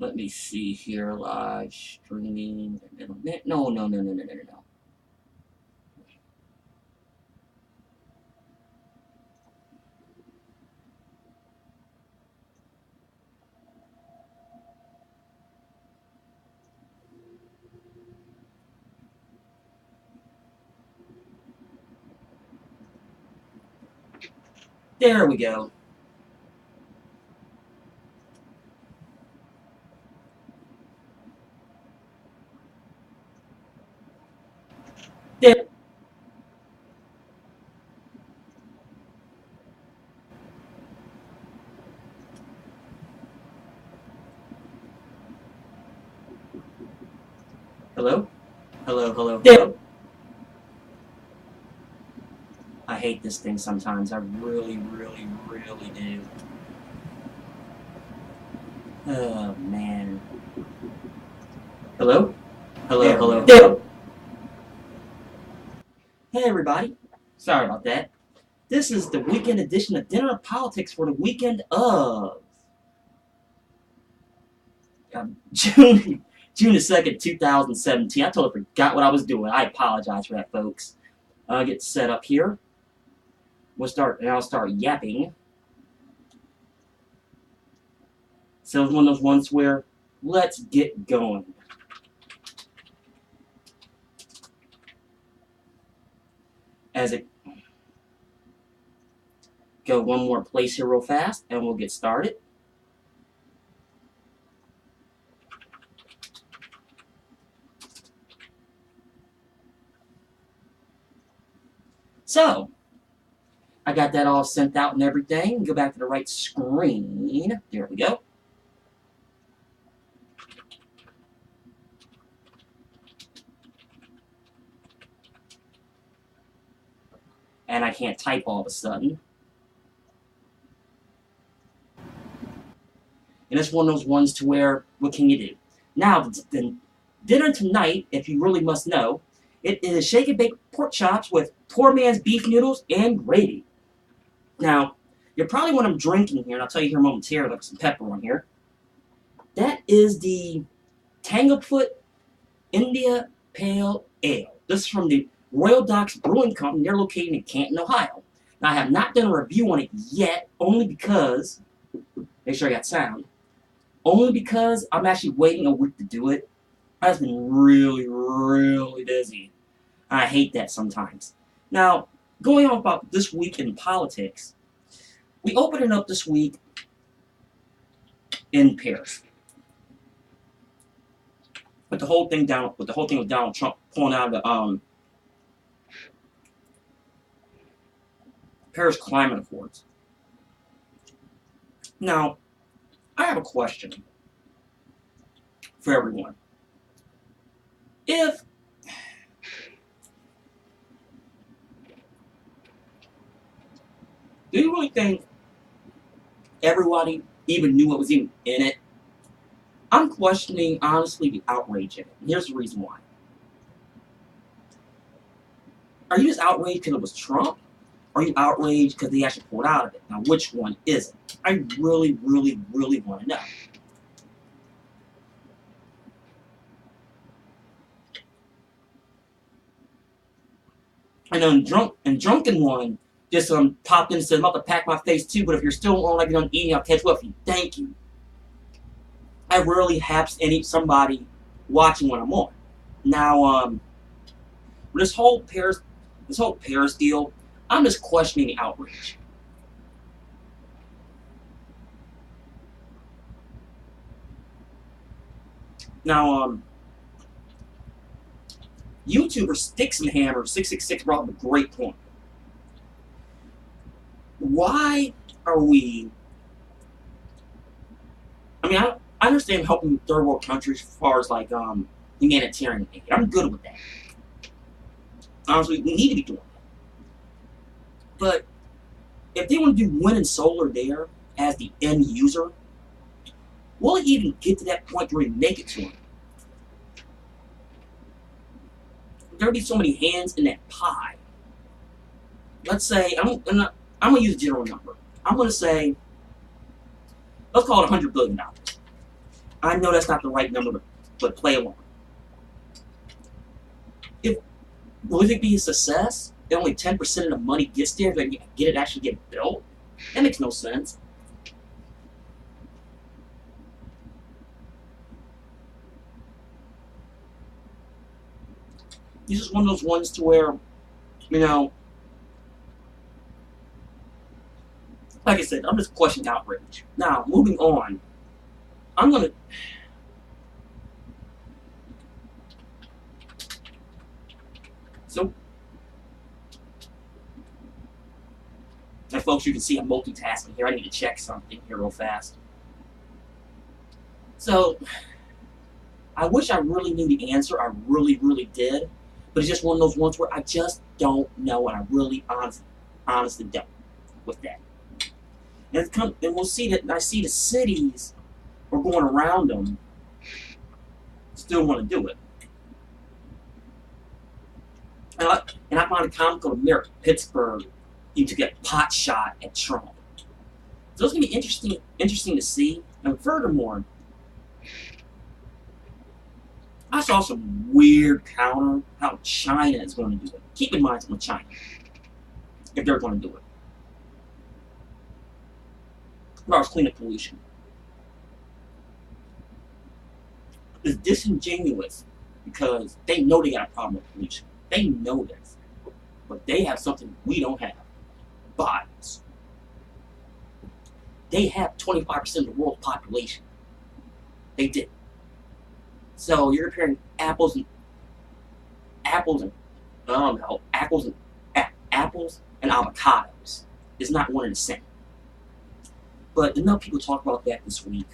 Let me see here. Live streaming. No, no, no, no, no, no, no, no. There we go. There. Hello? Hello, hello, hello. I hate this thing sometimes. I really, really, really do. Oh, man. Hello? Hello, hello, hello. Hey, everybody. Sorry about that. This is the weekend edition of Dinner of Politics for the weekend of June June the 2nd, 2017. I totally forgot what I was doing. I apologize for that, folks. I'll get set up here. I'll start yapping. So it's one of those ones where let's get going. As it go one more place here real fast, and we'll get started. So, I got that all sent out and everything. Go back to the right screen. There we go. And I can't type all of a sudden. And it's one of those ones to where, what can you do? Now, the dinner tonight, if you really must know, it is shake and bake pork chops with poor man's beef noodles and gravy. Now, you're probably what I'm drinking here, and I'll tell you here momentarily, with some pepper on here. That is the Tanglefoot India Pale Ale. This is from the Royal Docks Brewing Company. They're located in Canton, Ohio. Now, I have not done a review on it yet, only because, make sure I got sound, only because I'm actually waiting a week to do it. I've been really, really busy. I hate that sometimes. Now, going on about this week in politics, we opened it up this week in Paris. With the whole thing with Donald Trump pulling out of the Paris Climate Accords. Now, I have a question for everyone. If do you really think everybody even knew what was even in it? I'm questioning, honestly, the outrage in it. And here's the reason why. Are you just outraged because it was Trump? Or are you outraged because they actually pulled out of it? Now, which one is it? I really, really, really want to know. I know drunken one just popped in and said, I'm about to pack my face too, but if you're still on like you're done eating, I'll catch up with you. Thank you. I rarely have somebody watching when I'm on. Now, this whole Paris deal, I'm just questioning the outrage. Now, YouTuber Sticks and Hammer 666 brought up a great point. Why are we? I mean, I understand helping third world countries as far as like humanitarian aid. I'm good with that. Honestly, we need to be doing that. But if they want to do wind and solar there as the end user, will it even get to that point where we make it to them? There'll be so many hands in that pie. Let's say I'm going to use a general number. I'm going to say, let's call it $100 billion. I know that's not the right number, but play along. If Will it be a success? If only 10% of the money gets there, then get it actually get built. That makes no sense. This is one of those ones to where, you know, like I said, I'm just questioning outrage. Now, moving on, I'm gonna. So, and folks, you can see I'm multitasking here. I need to check something here real fast. So, I wish I really knew the answer. I really, really did. But it's just one of those ones where I just don't know, and I really honestly don't with that. And we'll see that. And I see the cities are going around them still want to do it. And I find it comical to mirror Pittsburgh. You took a pot shot at Trump. So it's gonna be interesting to see. And furthermore, I saw some weird counter how China is going to do it. Keep in mind, with China, if they're going to do it, as far as cleaning pollution, it's disingenuous because they know they got a problem with pollution. They know this, but they have something we don't have: bodies. They have 25% of the world's population. They did. So you're comparing apples and apples and avocados. It's not one and the same. But enough people talk about that this week.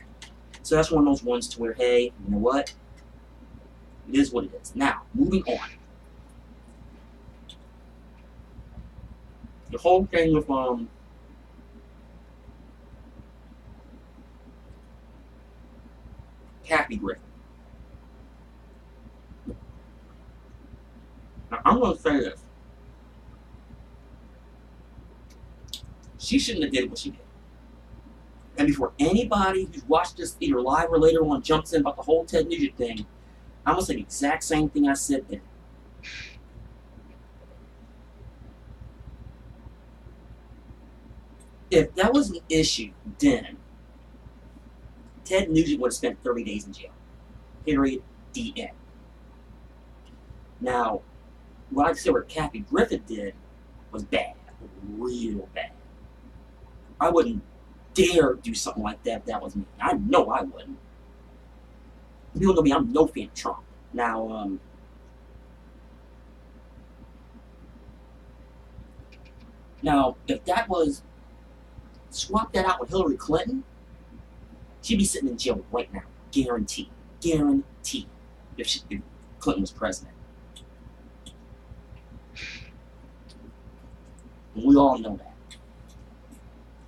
So that's one of those ones to where, hey, you know what? It is what it is. Now, moving on. The whole thing with Kathy Griffin. Now, I'm going to say this. She shouldn't have did what she did. And before anybody who's watched this either live or later on jumps in about the whole Ted Nugent thing, I'm going to say the exact same thing I said then. If that was an issue then, Ted Nugent would have spent 30 days in jail. Period. The end. Now, what I said what Kathy Griffin did was bad. Real bad. I wouldn't dare do something like that if that was me. I know I wouldn't. People know me, I'm no fan of Trump. Now, if that was, swap that out with Hillary Clinton, she'd be sitting in jail right now. Guaranteed. Guaranteed. If Clinton was president. And we all know that.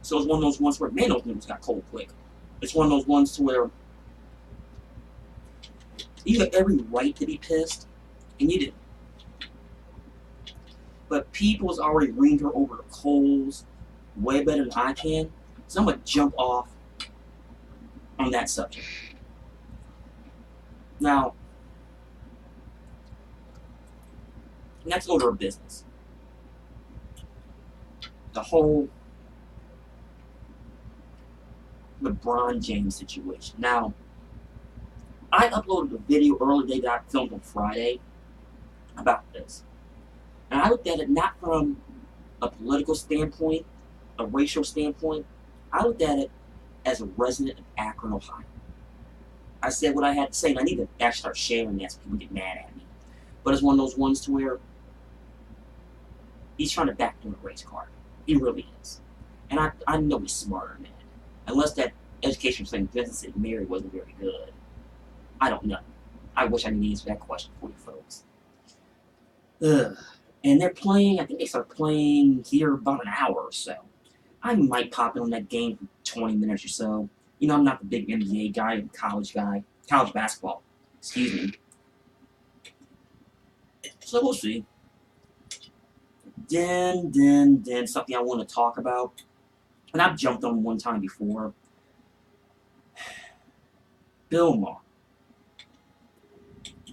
So it's one of those ones where, man, those noodles got cold quick. It's one of those ones to where you have every right to be pissed, and you didn't. But people's already reamed her over the coals way better than I can, so I'm going to jump off on that subject. Now, next order of business. The whole LeBron James situation. Now, I uploaded a video earlier today that I filmed on Friday about this. And I looked at it not from a political standpoint, a racial standpoint. I looked at it as a resident of Akron, Ohio. I said what I had to say, and I need to actually start sharing that so people get mad at me. But it's one of those ones to where he's trying to backdoor the race card. He really is. And I know he's smarter than that. Unless that education from St. Vincent St. Mary wasn't very good. I don't know. I wish I could answer that question for you folks. Ugh. And they're playing, I think they start playing here about an hour or so. I might pop in on that game for 20 minutes or so. You know, I'm not the big NBA guy, college basketball. Excuse me. So we'll see. Then, something I want to talk about. And I've jumped on one time before. Bill Maher.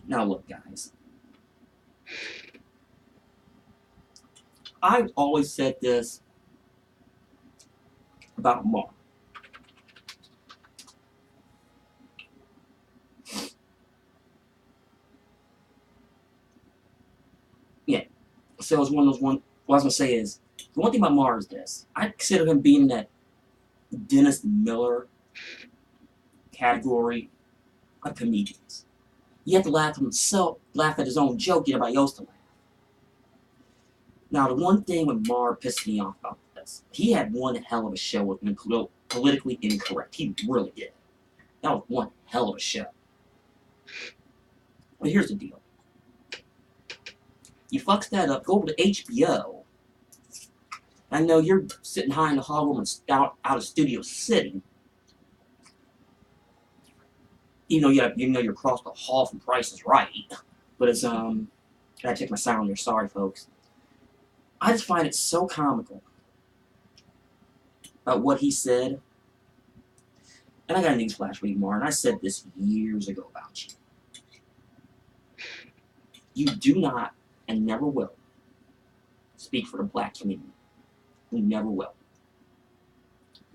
Now look, guys. I've always said this about Maher. Yeah. So it's one of those one. What I was gonna say is the one thing about Maher is this. I consider him being that Dennis Miller category of comedians. You have to laugh at himself, laugh at his own joke, get everybody else to laugh. Now, the one thing with Maher pissed me off about this, he had one hell of a show with politically incorrect. He really did. That was one hell of a show. But here's the deal. You fucks that up, go over to HBO. I know you're sitting high in the hall room and out of Studio City. Even though you're across the hall from Price is Right. But it's, gotta check my sound there, sorry folks. I just find it so comical about what he said. And I got a newsflash for you, Mar, and I said this years ago about you. You do not, and never will, speak for the black community. You never will.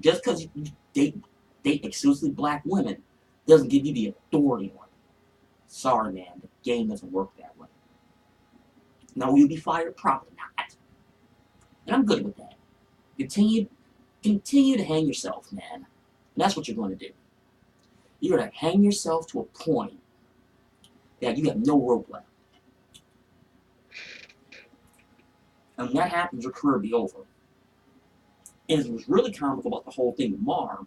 Just because you date exclusively black women doesn't give you the authority on it. Sorry, man, the game doesn't work that way. Now, will you be fired? Probably not. And I'm good with that. Continue to hang yourself, man. And that's what you're going to do. You're going to hang yourself to a point that you have no rope left. And when that happens, your career will be over. And it was really comical about the whole thing with Maher.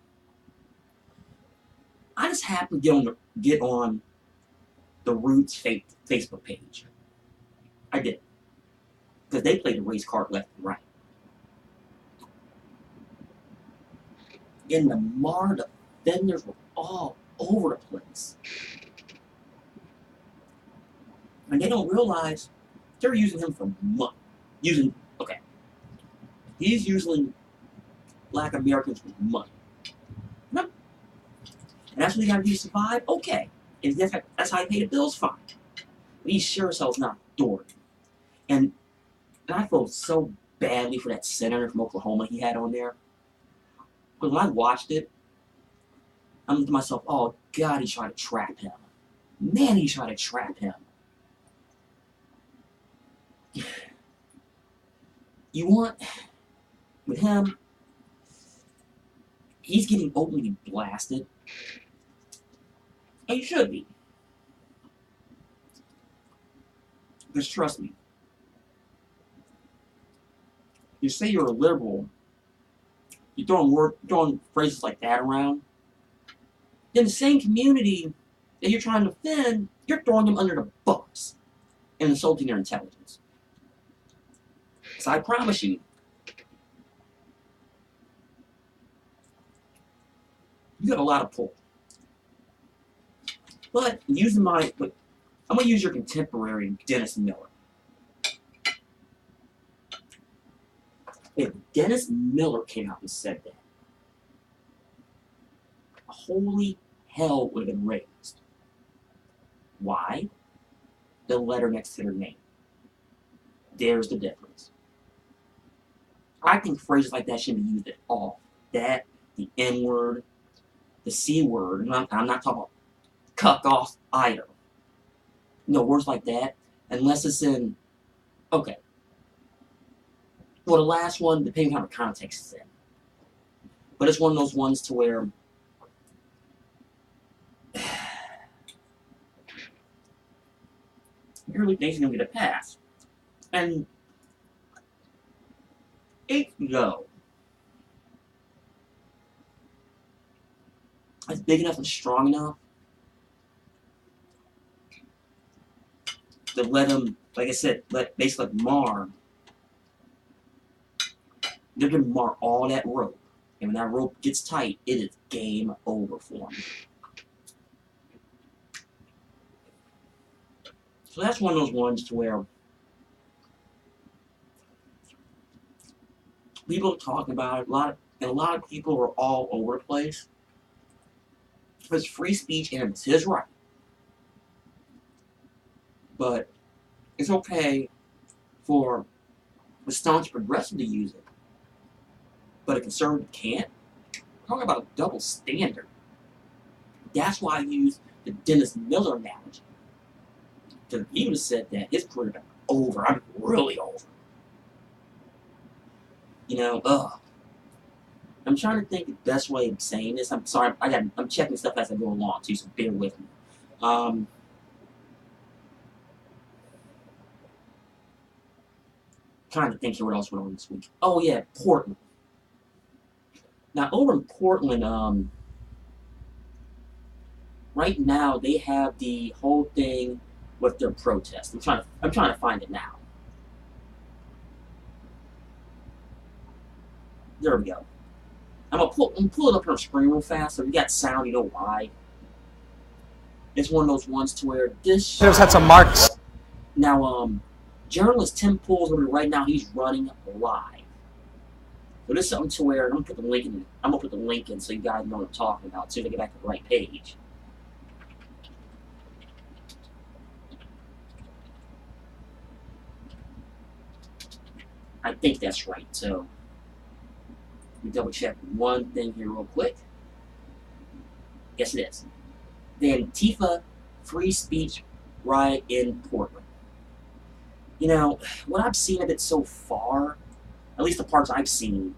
I just happened to get on the Roots Facebook page. I did. Because they played the race card left and right. And the Maher defenders were all over the place. And they don't realize they're using him for money. He's using black Americans for money. No. And that's what he got to do to survive? Okay. And that's how he pay the bills, fine. But he sure as hell is not authority. And I feel so badly for that senator from Oklahoma he had on there. Because when I watched it, I'm thinking to myself, oh, God, he tried to trap him. Man, he tried to trap him. You want, with him, he's getting openly blasted. And you should be. Because trust me, you say you're a liberal, you're throwing phrases like that around, then the same community that you're trying to defend, you're throwing them under the bus and insulting their intelligence. So I promise you, you got a lot of pull. But I'm going to use your contemporary, Dennis Miller. If Dennis Miller came out and said that, holy hell would have been raised. Why? The letter next to their name. There's the difference. I think phrases like that shouldn't be used at all. That, the N-word, the C-word, and I'm not talking about cuck off either. No, words like that, unless it's in, okay. Well, the last one, depending on how the context is in. But it's one of those ones to where you really think he's going to get a pass. And 8 ago, it's big enough and strong enough to let him, like I said, basically like Maher. They're going to mar all that rope. And when that rope gets tight, it is game over for him. So that's one of those ones to where people are talking about it, a lot of people are all over the place. It was free speech and it was his right. But it's okay for a staunch progressive to use it, but a conservative can't? Talk about a double standard. That's why I use the Dennis Miller analogy. Because he would have said that his career got over. I'm really over. You know, I'm trying to think the best way of saying this. I'm sorry, I'm checking stuff as I go along too, so bear with me. Trying to think here what else went on this week. Oh yeah, Portland. Now over in Portland, right now they have the whole thing with their protest. I'm trying to find it now. There we go. I'm gonna pull it up on the screen real fast so if you got sound, you know why. It's one of those ones to where this had some marks. Now journalist Tim Pool's right now he's running live. So this is something to where I'm gonna put the link in so you guys know what I'm talking about, so you can get back to the right page. I think that's right, so let me double check one thing here real quick. Yes, it is. The Antifa free speech riot in Portland. You know, what I've seen of it so far, at least the parts I've seen,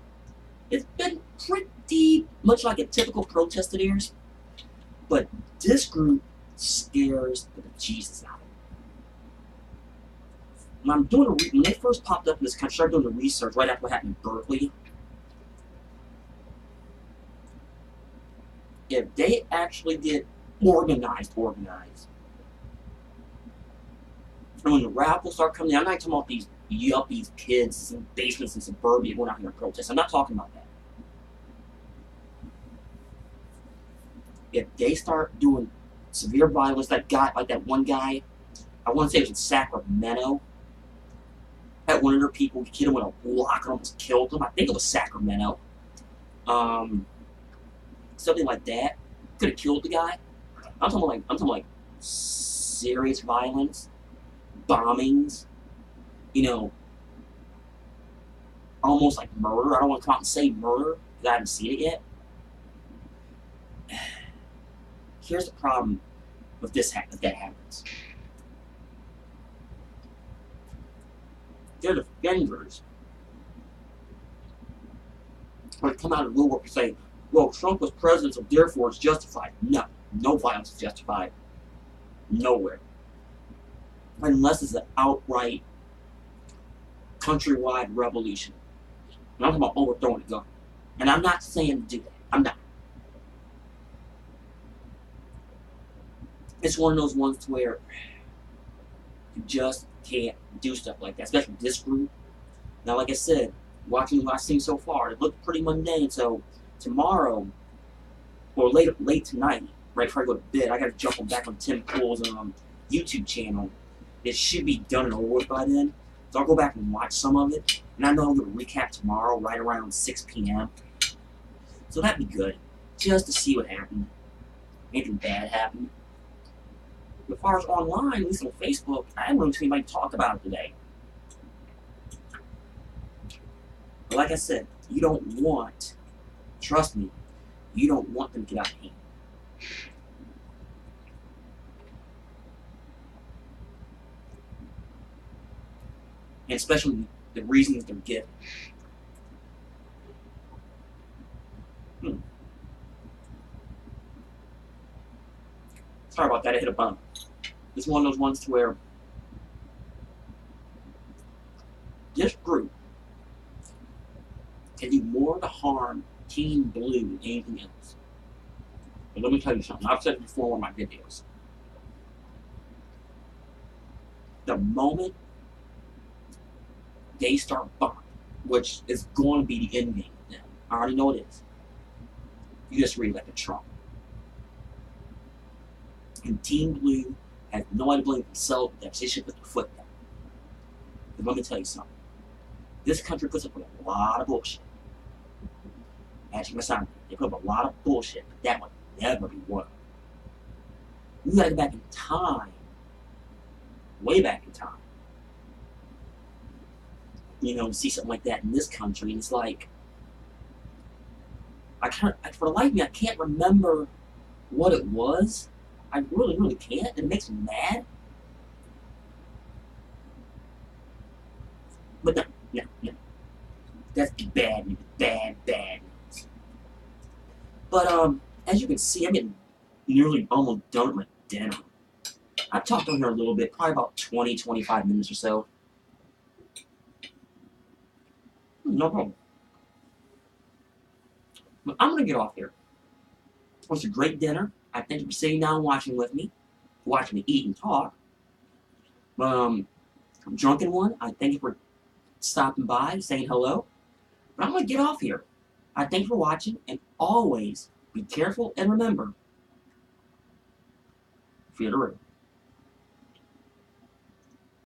it's been pretty much like a typical protest of theirs. But this group scares the Jesus out of me. When they first popped up in this country, I started doing the research right after what happened in Berkeley. If they actually get organized, and when the raffles start coming in, I'm not talking about these yuppies, kids in basements in suburbia going out here to protest. I'm not talking about that. If they start doing severe violence, like that one guy, I want to say it was in Sacramento, had one of their people hit him with a block and almost killed him. I think it was Sacramento. Something like that could have killed the guy. I'm talking like serious violence, bombings, you know, almost like murder. I don't want to come out and say murder because I haven't seen it yet. Here's the problem with if that happens. Their defenders would come out of the woodwork and say, well, Trump was president, so therefore it's justified. No violence is justified. Nowhere. Unless it's an outright countrywide revolution. And I'm talking about overthrowing the government. And I'm not saying to do that. I'm not. It's one of those ones to where you just can't do stuff like that, especially this group. Now, like I said, watching what I've seen so far, it looked pretty mundane. So tomorrow, or late tonight, right before I go to bed, I got to jump back on Tim Pool's YouTube channel. It should be done and over with by then. So I'll go back and watch some of it. And I know I'm going to recap tomorrow right around 6 p.m. So that'd be good. Just to see what happened. Anything bad happened. As far as online, at least on Facebook, I haven't really seen anybody talk about it today. But like I said, you don't want, trust me, you don't want them to get out of hand. And especially the reasons they're given. Sorry about that, I hit a bump. It's one of those ones to where this group can do more to harm Team Blue than anything else. But let me tell you something. I've said it before in one of my videos. The moment they start bombing, which is going to be the end game with them, I already know it is. You just read like a Trump. And Team Blue has no idea to blame themselves for that. They should put their foot down. But let me tell you something. This country puts up with a lot of bullshit. As you can sound, they put up a lot of bullshit, but that would never be one of them. We gotta go back in time, way back in time. See something like that in this country, and it's like I can't. For the life of me, I can't remember what it was. I really, really can't, and it makes me mad. But no, no, no. That's bad news. Bad, bad news. But as you can see, I'm getting nearly almost done with my dinner. I've talked on here a little bit, probably about 20, 25 minutes or so. No problem. But I'm gonna get off here. It was a great dinner. I thank you for sitting down and watching with me, watching me eat and talk. Drunken one, I thank you for stopping by, saying hello. But I'm gonna get off here. I thank you for watching, and always be careful and remember, fear the road.